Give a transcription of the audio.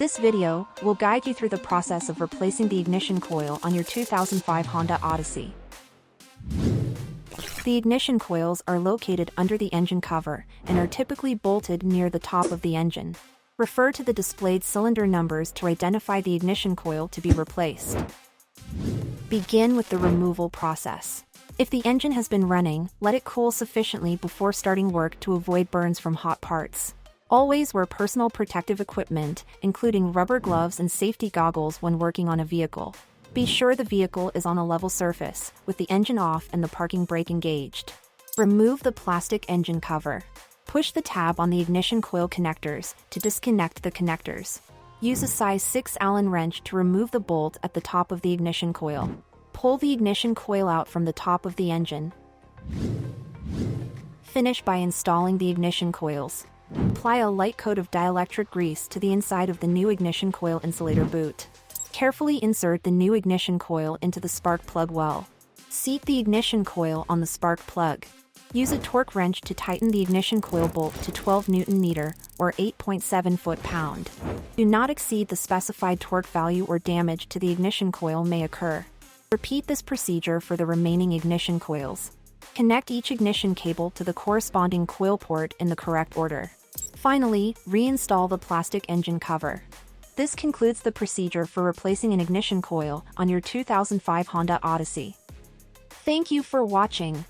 This video will guide you through the process of replacing the ignition coil on your 2005 Honda Odyssey. The ignition coils are located under the engine cover and are typically bolted near the top of the engine. Refer to the displayed cylinder numbers to identify the ignition coil to be replaced. Begin with the removal process. If the engine has been running, let it cool sufficiently before starting work to avoid burns from hot parts. Always wear personal protective equipment, including rubber gloves and safety goggles when working on a vehicle. Be sure the vehicle is on a level surface, with the engine off and the parking brake engaged. Remove the plastic engine cover. Push the tab on the ignition coil connectors to disconnect the connectors. Use a size 6 Allen wrench to remove the bolt at the top of the ignition coil. Pull the ignition coil out from the top of the engine. Finish by installing the ignition coils. Apply a light coat of dielectric grease to the inside of the new ignition coil insulator boot. Carefully insert the new ignition coil into the spark plug well. Seat the ignition coil on the spark plug. Use a torque wrench to tighten the ignition coil bolt to 12 Nm or 8.7 foot-pound. Do not exceed the specified torque value or damage to the ignition coil may occur. Repeat this procedure for the remaining ignition coils. Connect each ignition cable to the corresponding coil port in the correct order. Finally, reinstall the plastic engine cover. This concludes the procedure for replacing an ignition coil on your 2005 Honda Odyssey. Thank you for watching.